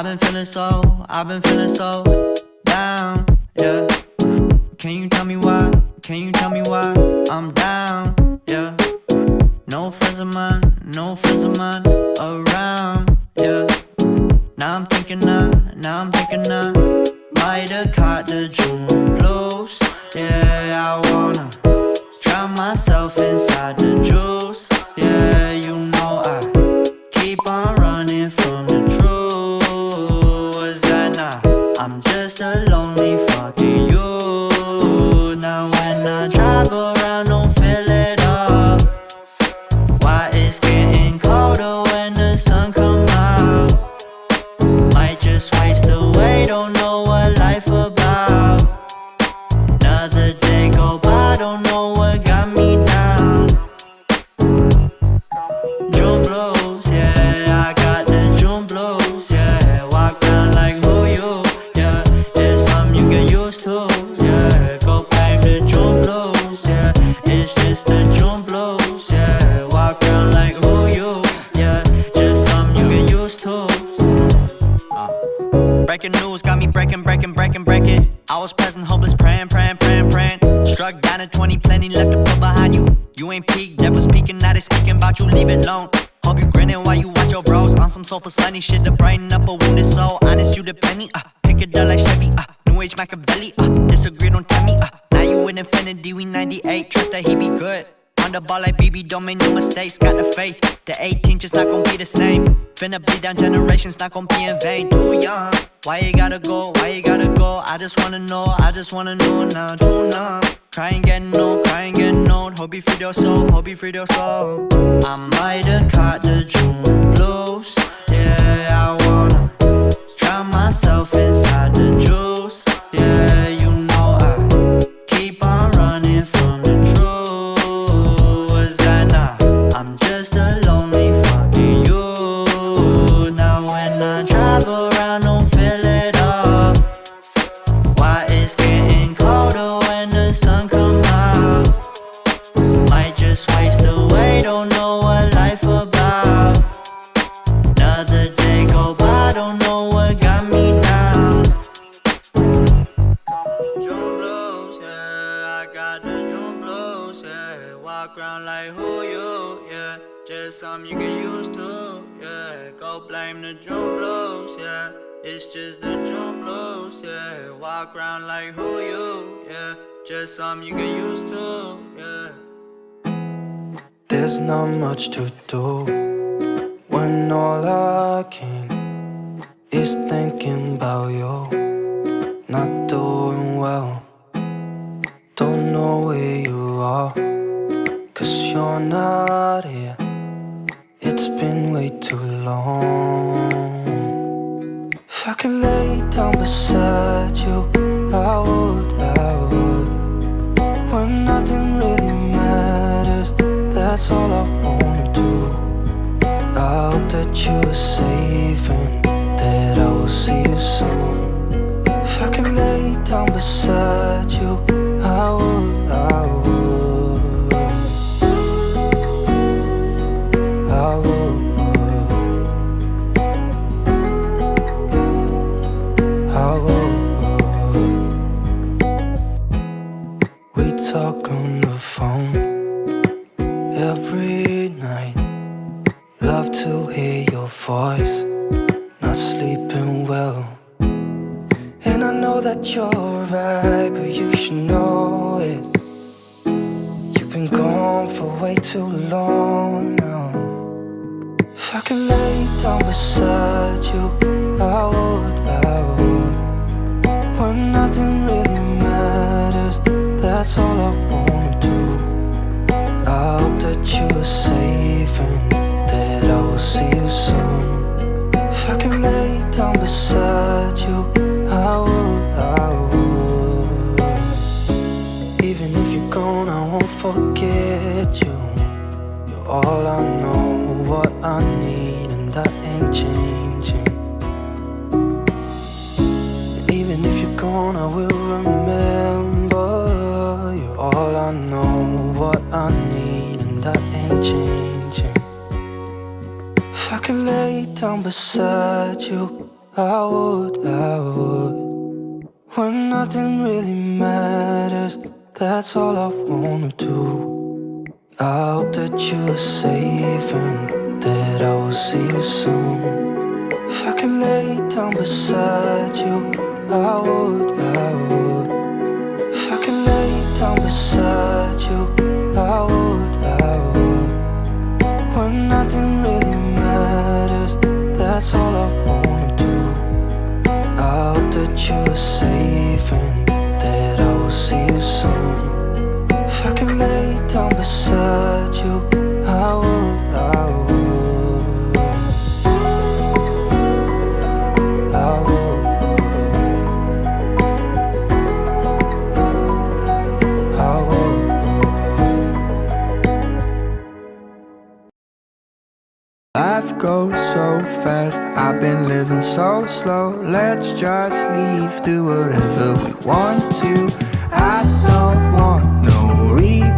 I've been feeling so down, yeah. Can you tell me why? Can you tell me why I'm down, yeah? No friends of mine, no friends of mine around, yeah. Now I'm thinking I might have caught the June blues, yeah. I wanna drown myself inside the juice, yeah. You know I keep on running from the truth. Was that not? I'm just a lonely fucking you. Now when I drive around, don't feel it all. Why it's getting colder when the sun come out? Might just waste away, don't know what life about. Another day go by, don't know what got me down. June blues, yeah, I got the June blues, yeah. Walk around like who you, yeah. It's something you get used to, yeah. Go blame the June blues, yeah. It's just the June blues, yeah. Walk around like who you, yeah. Just something you get used to. Breaking news got me breaking. I was present, hopeless, praying. Struck down at 20, plenty left to put behind you. You ain't peaked, devils peeking, now they speaking about you, leave it alone. Hope you grinning while you watch your bros on some soulful sunny shit to brighten up a wounded soul. Honest, you the penny, pick it up like Chevy, New Age Machiavelli, disagree, don't tell me, now you in infinity, we 98, trust that he be good. On the ball like BB, don't make no mistakes, got the faith. The 18 just not gon' be the same. Finna bleed down generations, not gon' be in vain. Too young, why you gotta go, why you gotta go? I just wanna know now, true numb. Crying getting old, hope you freed your soul, hope you freed your soul. I might have caught the June blues, yeah. I wanna drown myself inside the juice, yeah. You know I keep on running from the truth. Was that not? I'm just a lonely fucking you. Now when I drive around, don't feel it all. Why it's getting colder when the sun come out? Might just waste away, don't know what life about. Another day go by, don't know what got me down. June blues, yeah, I got the June blues, yeah. Walk around like who you, yeah. Just something you get used to, yeah. Go blame the June blues, yeah. It's just the June blues, yeah. Walk around like who you, yeah. Just something you get used to, yeah. There's not much to do when all I can is thinking about you. Not doing well, don't know where you are, 'cause you're not here. It's been way too long. If I could lay down beside you, I would. When nothing really matters, that's all I wanna do. I hope that you are safe and that I will see you soon. If I could lay down beside you, I would. We talk on the phone every night. Love to hear your voice. Not sleeping well, and I know that you're right, but you should know it. You've been gone for way too long now. If I could lay down beside you, I would. When nothing really matters, that's all I wanna do. I hope that you are safe and that I will see you soon. If I can lay down beside you, I would. Even if you're gone, I won't forget you. You're all I know, what I need, and that ain't changing. And even if you're gone, I will remember. You're all I know, what I need, and that ain't changing. If I could lay down beside you, I would. When nothing really matters, that's all I wanna do. I hope that you are safe and that I will see you soon. If I could lay down beside you, I would. If I could lay down beside you, I would. When nothing really matters, that's all I wanna do. I hope that you are safe and that I will see you soon. If I could lay down beside you, I would. I would. Life goes so fast, I've been living so slow. Let's just leave, do whatever we want to. I don't want no reason